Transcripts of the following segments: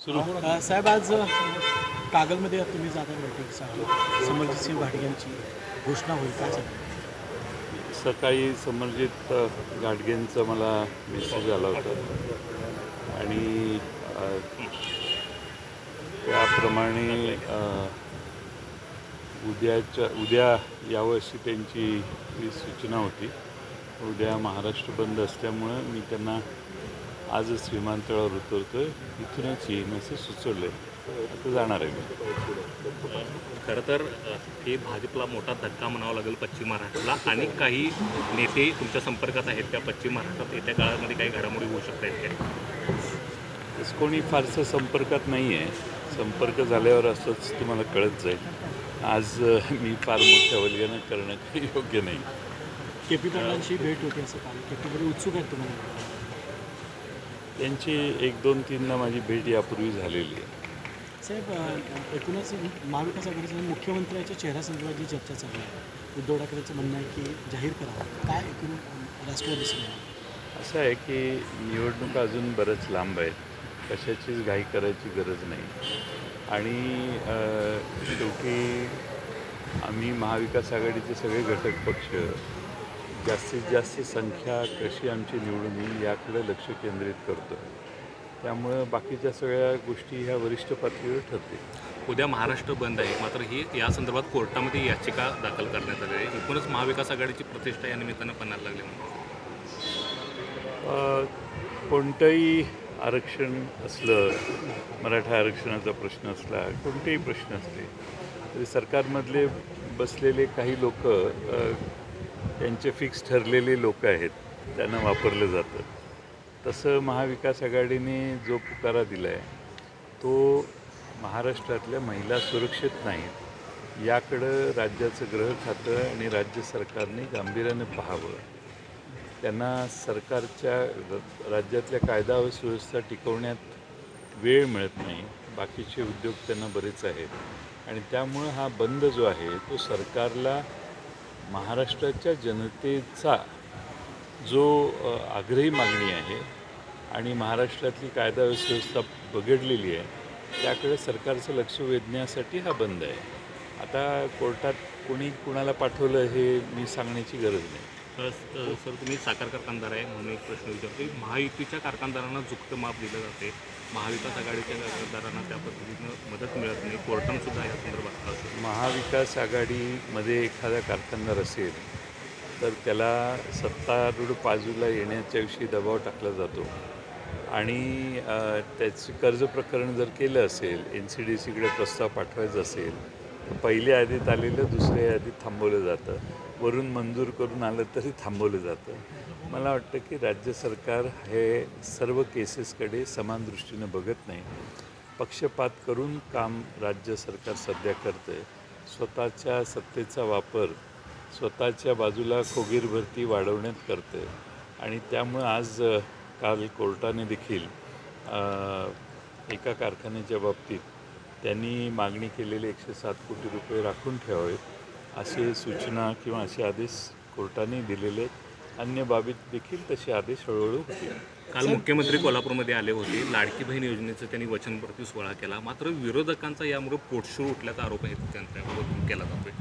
साहेब आज कागलमध्ये तुम्ही जाता बैठकीसाठी समरजितसिंह घाटगेंची घोषणा होईल काय सांगा? सकाळी समरजित घाटगेंचा मला मेसेज आला होता आणि त्याप्रमाणे उद्या यावं अशी त्यांची ही सूचना होती. उद्या महाराष्ट्र बंद असल्यामुळं मी त्यांना आजच विमानतळावर उतरतोय, इथूनच येईन असं सुचवलं आहे. आता जाणार आहे मी. खरं तर हे भाजपला मोठा धक्का म्हणावा लागेल पश्चिम महाराष्ट्राला. आणि काही नेते तुमच्या संपर्कात आहेत त्या पश्चिम महाराष्ट्रात येत्या काळामध्ये काही घडामोडी होऊ शकत आहेत काय? तसं कोणी फारसं संपर्कात नाही आहे. संपर्क झाल्यावर असंच तुम्हाला कळत जाईल. आज मी फार मोठ्या वल्गना करणं काही योग्य नाही. के.पी. पाटलांशी भेट होती असं काल के.पी. पाटील उत्सुक आहेत तुम्हाला? त्यांची 1, 2, 3दा माझी भेट यापूर्वी झालेली आहे. साहेब एकूणच महाविकास आघाडीच्या मुख्यमंत्र्यांच्या चेहऱ्यासंदर्भात जी चर्चा चालू आहे, उद्धव ठाकरेंचं म्हणणं आहे की जाहीर करावं, काय एकूण राष्ट्रवादीचं असं आहे की निवडणुका अजून बरंच लांब आहेत. कशाचीच घाई करायची गरज नाही. आणि शेवटी आम्ही महाविकास आघाडीचे सगळे घटक पक्ष जास्तीत जास्त संख्या कशी आमची निवडून येईल याकडे लक्ष केंद्रित करतो. त्यामुळं बाकीच्या सगळ्या गोष्टी ह्या वरिष्ठ पातळीवर ठरतील. उद्या महाराष्ट्र बंद आहे, मात्र ही या संदर्भात कोर्टामध्ये याचिका दाखल करण्यात आली आहे. एकूणच महाविकास आघाडीची प्रतिष्ठा या निमित्तानं पणाला लागली म्हणून कोणतंही आरक्षण असलं, मराठा आरक्षणाचा प्रश्न असला, कोणतेही प्रश्न असले तरी सरकारमधले बसलेले काही लोक त्यांचे फिक्स ठरलेले लोक आहेत, त्यांना वापरलं जातं. तसं महाविकास आघाडीने जो पुकारा दिला आहे तो महाराष्ट्रातल्या महिला सुरक्षित नाहीत याकडं राज्याचं गृह खातं आणि राज्य सरकारने गांभीर्यानं पाहावं. त्यांना सरकारच्या राज्यातल्या कायदा व सुव्यवस्था टिकवण्यात वेळ मिळत नाही. बाकीचे उद्योग त्यांना बरेच आहेत आणि त्यामुळं हा बंद जो आहे तो सरकारला महाराष्ट्राच्या जनतेचा जो आग्रही मागणी आहे आणि महाराष्ट्रातली कायदा व सुव्यवस्था बिघडलेली आहे त्याकडे सरकारचं लक्ष वेधण्यासाठी हा बंद आहे. आता कोर्टात कोणी कुणाला पाठवलं हे मी सांगण्याची गरज नाही. सर, तुम्ही साखर कारखानदार आहे म्हणून एक प्रश्न विचारतो. महायुतीच्या कारखानदारांना झुकतं माप दिलं जाते, महाविकास आघाडीच्या कारखानदारांना त्या पद्धतीनं मदत मिळत नाही. कोर्टानंसुद्धा या संदर्भात असं महाविकास आघाडीमध्ये एखादा कारखानदार असेल तर त्याला सत्तारूढ बाजूला येण्याच्या विषयी दबाव टाकला जातो आणि त्याचं कर्ज प्रकरण जर केलं असेल, NCDCकडे प्रस्ताव पाठवायचा असेल तर पहिल्या यादीत आलेलं दुसऱ्या यादीत थांबवलं जातं. वरून मंजूर करून आलं तरी थांबवलं जातं. मला वाटतं की राज्य सरकार हे सर्व केसेसकडे समान दृष्टीनं बघत नाही. पक्षपात करून काम राज्य सरकार सध्या करतं आहे. स्वतःच्या सत्तेचा वापर स्वतःच्या बाजूला खोगीर भरती वाढवण्यात करतं आहे आणि त्यामुळं आज काल कोर्टाने देखील एका कारखान्याच्या बाबतीत त्यांनी मागणी केलेले 107 कोटी रुपये राखून ठेवावेत असे सूचना किंवा असे आदेश कोर्टाने दिलेले आहेत. अन्य बाबीत देखील तसे आदेश हळूहळू होतील. काल मुख्यमंत्री कोल्हापूरमध्ये आले होते. लाडकी बहीण योजनेचा त्यांनी वचनप्रती सोहळा केला, मात्र विरोधकांचा यामुळे पोटशूळ उठल्याचा आरोप आहे त्यांच्यावर केला जातोय.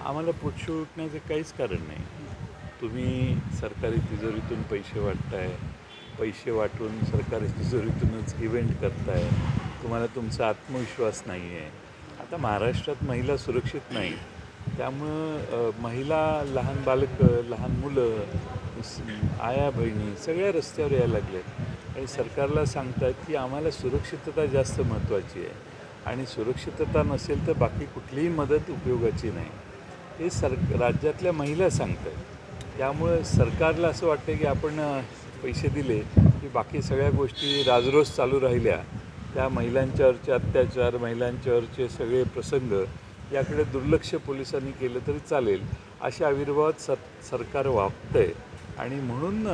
आम्हाला पोटशूळ उठण्याचं काहीच कारण नाही. तुम्ही सरकारी तिजोरीतून पैसे वाटताय, पैसे वाटून सरकारी तिजोरीतूनच इव्हेंट करताय. तुम्हाला तुमचा आत्मविश्वास नाही आहे. आता महाराष्ट्रात महिला सुरक्षित नाही, त्यामुळं महिला, लहान बालकं, लहान मुलं, आया बहिणी सगळ्या रस्त्यावर यायला लागल्या आणि सरकारला सांगतात की आम्हाला सुरक्षितता जास्त महत्त्वाची आहे आणि सुरक्षितता नसेल तर बाकी कुठलीही मदत उपयोगाची नाही. हे राज्यातल्या महिला सांगतात. त्यामुळं सरकारला असं वाटतं की आपण पैसे दिले की बाकी सगळ्या गोष्टी राजरोज चालू राहिल्या, त्या महिलांच्यावरचे अत्याचार, महिलांच्यावरचे सगळे प्रसंग याकडे दुर्लक्ष पोलिसांनी केलं तरी चालेल अशा आविर्भावात सरकार वागतं आहे आणि म्हणून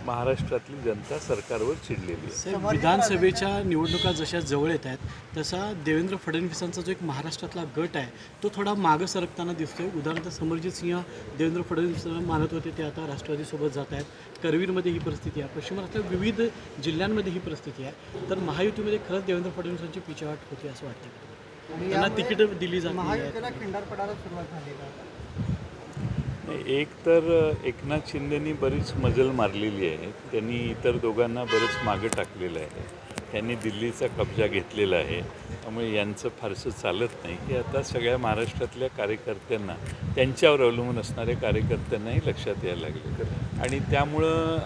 महाराष्ट्रातली जनता सरकारवर चिडलेली आहे. साहेब, विधानसभेच्या निवडणुका जशा जवळ येत आहेत तसा देवेंद्र फडणवीसांचा जो एक महाराष्ट्रातला गट आहे तो थोडा मागं सरकताना दिसतोय. उदाहरणार्थ समरजित सिंह देवेंद्र फडणवीस मानत होते ते आता राष्ट्रवादीसोबत जात आहेत. करवीरमध्ये ही परिस्थिती आहे, पश्चिम महाराष्ट्रात विविध जिल्ह्यांमध्ये ही परिस्थिती आहे. तर महायुतीमध्ये खरंच देवेंद्र फडणवीसांची पिछेहाट होती असं वाटतं. त्यांना तिकीट दिली जात नाही. खिंडार पडायला सुरुवात झाली का? एक तर एकनाथ शिंदेनी बरीच मजल मारलेली आहे. त्यांनी इतर दोघांना बरंच मागं टाकलेलं आहे. त्यांनी दिल्लीचा कब्जा घेतलेला आहे. त्यामुळे यांचं फारसं चालत नाही की आता सगळ्या महाराष्ट्रातल्या कार्यकर्त्यांना, त्यांच्यावर अवलंबून असणाऱ्या कार्यकर्त्यांनाही लक्षात यायला लागले आणि त्यामुळं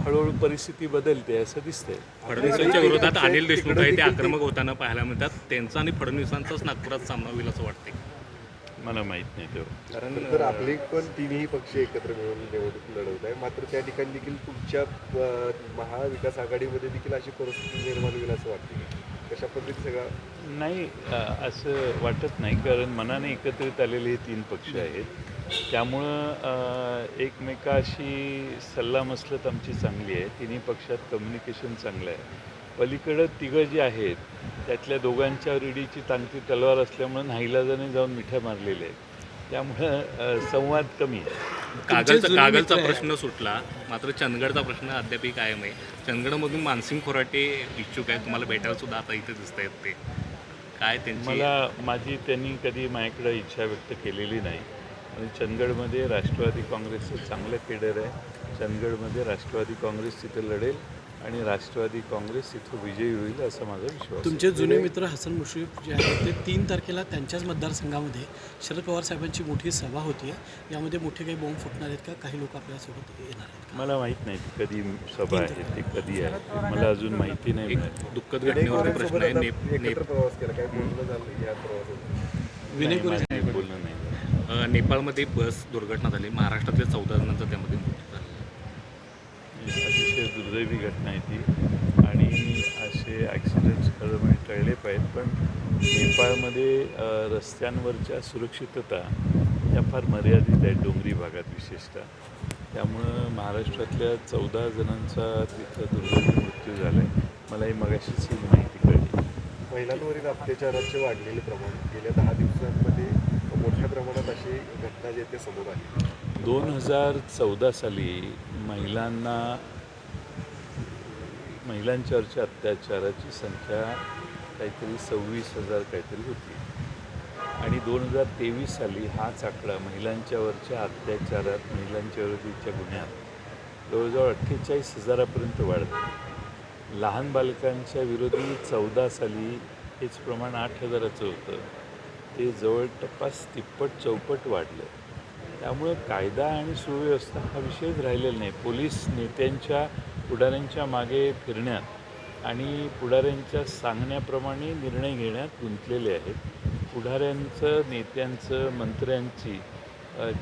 हळूहळू परिस्थिती बदलते असं दिसतंय. फडणवीसांच्या विरोधात अनिल देशमुख आहे ते आक्रमक होताना पाहायला मिळतात. त्यांचा आणि फडणवीसांचाच नागपुरात सामना होईल असं वाटते. मला माहीत नाही तेव्हा. कारण तर आपले पण तिन्ही पक्ष एकत्र मिळून निवडणूक लढवत आहे. मात्र त्या ठिकाणी देखील तुमच्या महाविकास आघाडीमध्ये देखील अशी परिस्थिती निर्माण होईल असं वाटते. कशा पद्धती सगळा नाही, असं वाटत नाही, कारण मनाने एकत्रित आलेले हे तीन पक्ष आहेत. त्यामुळं एकमेकाशी सल्लामसलत आमची चांगली आहे. तिन्ही पक्षात कम्युनिकेशन चांगलं आहे. पलीकडं तिघं जी आहेत त्यातल्या दोघांच्या रीडीची तांगती तलवार असल्यामुळं नाईलाजाने जाऊन मिठ्या मारलेल्या आहेत. त्यामुळं संवाद कमी आहे. कागलचा प्रश्न सुटला, मात्र चंदगडचा प्रश्न अद्यापही कायम आहे. चंदगडमधून मानसिंग खोराटे इच्छुक आहेत, तुम्हाला भेटायला सुद्धा आता इथे दिसत आहेत. ते काय त्यांची त्यांनी कधी माझ्याकडे इच्छा व्यक्त केलेली नाही. आणि चंदगडमध्ये राष्ट्रवादी काँग्रेसचं चांगलं केडर आहे. चंदगडमध्ये राष्ट्रवादी काँग्रेस तिथे लढेल आणि राष्ट्रवादी काँग्रेस तिथं विजयी होईल असा माझा विश्वास आहे. तुमचे जुने मित्र हसन मुश्रीफ जे आहेत ते 3 तारखेला त्यांच्याच मतदारसंघामध्ये शरद पवार साहेबांची मोठी सभा होती आहे. यामध्ये मोठे काही बॉम्ब फुटणार आहेत का? काही लोक आपल्यासोबत येणार आहेत? मला माहीत नाही ती कधी सभा आहे, ती कधी आहे, मला अजून माहिती नाही मिळाली. दुःखद घटनेवरती प्रश्न आहे. एकत्र प्रवास केला, काय बोलणं झालं या प्रवासात? विनय नाही, गोरे माझं बोलणं नाही. नेपाळमध्ये बस दुर्घटना झाली. महाराष्ट्रातल्या 14 जणांचा त्यामध्ये मृत्यू झाला. अतिशय दुर्दैवी घटना आहे ती आणि असे ॲक्सिडेंट्स खरं म्हणजे टळले पाहिजेत. पण नेपाळमध्ये रस्त्यांवरच्या सुरक्षितता या फार मर्यादित आहेत, डोंगरी भागात विशेषतः. त्यामुळं महाराष्ट्रातल्या 14 जणांचा तिथं दुर्दैवी मृत्यू झाला आहे. मलाही मगाशीच ही माहिती कळली. महिलांवरील अत्याचाराचे वाढलेले प्रमाण गेल्या 10 दिवसांमध्ये मोठ्या प्रमाणात अशी घटना जे ते समोर आली. 2014 साली महिलांच्यावरच्या अत्याचाराची संख्या काहीतरी 26,000 काहीतरी होती आणि 2023 साली हाच आकडा महिलांच्यावरच्या अत्याचारात, महिलांच्या गुन्ह्यात जवळजवळ 48,000पर्यंत वाढला. लहान बालकांच्या विरोधी 14 साली हेच प्रमाण 8,000चं होतं. ते जवळपास तिप्पट चौपट वाढलं. त्यामुळं कायदा आणि सुव्यवस्था हा विषयच राहिलेला नाही. पोलीस नेत्यांच्या, पुढाऱ्यांच्या मागे फिरण्यात आणि पुढाऱ्यांच्या सांगण्याप्रमाणे निर्णय घेण्यात गुंतलेले आहेत. पुढाऱ्यांचं, नेत्यांचं, मंत्र्यांची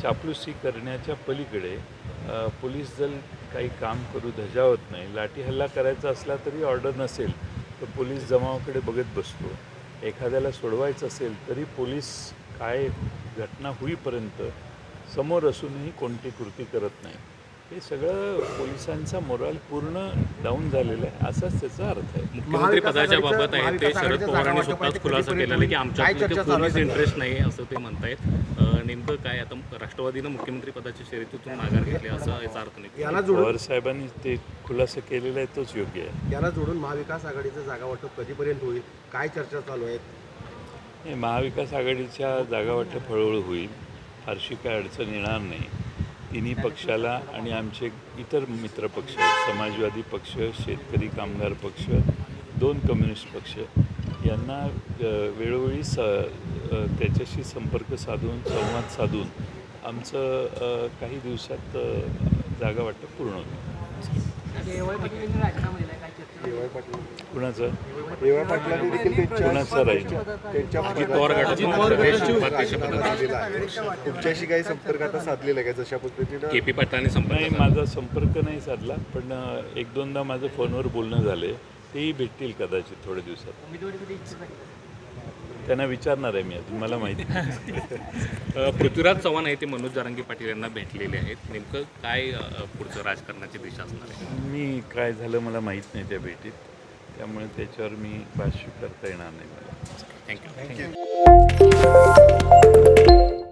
चापलुसी करण्याच्या पलीकडे पोलीस दल काही काम करू धजावत नाही. लाठी हल्ला करायचा असला तरी ऑर्डर नसेल तर पोलीस जमावाकडे बघत बसतो. एखाद्याला सोडवायचं असेल तरी पोलीस काय घटना होईपर्यंत समोर असूनही कोणती कृती करत नाही. हे सगळं पोलिसांचा मोराल पूर्ण डाऊन झालेला आहे, असाच त्याचा अर्थ आहे. मुख्यमंत्री पदाच्या बाबत आहे ते शरद पवारांनी स्वतःच खुलासा केलेला आहे की आमच्याकडे कोणीच इंटरेस्ट नाही असं ते म्हणतायत. नेमकं काय आता राष्ट्रवादीनं मुख्यमंत्री पदाच्या शर्यतीतून माघार घेतली असा याचा अर्थ नाही. पवार साहेबांनी ते खुलासा केलेला आहे तोच योग्य आहे. याला जोडून महाविकास आघाडीचं जागा वाटप कधीपर्यंत होईल? काय चर्चा चालू आहेत? महाविकास आघाडीच्या जागावाटप हळूहळू होईल. फारशी काय अडचण येणार नाही. तिन्ही पक्षाला आणि आमचे इतर मित्रपक्ष, समाजवादी पक्ष, शेतकरी कामगार पक्ष, 2 कम्युनिस्ट पक्ष यांना वेळोवेळी त्याच्याशी संपर्क साधून, संवाद साधून आमचं काही दिवसात जागा वाटप पूर्ण होतं. कुणाचं पाटलांनी देखील कुणाचं राहील? तुमच्याशी काही संपर्क आता साधलेला आहे का? जशा पद्धतीनं KP पाटलांनी नाही, माझा संपर्क नाही साधला, पण 1-2दा माझं फोनवर बोलणं झाले. तेही भेटतील कदाचित थोड्या दिवसात. त्यांना विचारणार आहे मी अजून, मला माहिती नाही. पृथ्वीराज चव्हाण आहे ते मनोज जरांगे पाटील यांना भेटलेले आहेत. नेमकं काय पुढचं राजकारणाची दिशा असणार आहे? मी काय झालं मला माहीत नाही त्या भेटीत, त्यामुळे त्याच्यावर मी भाष्य करता येणार नाही मला. थँक्यू.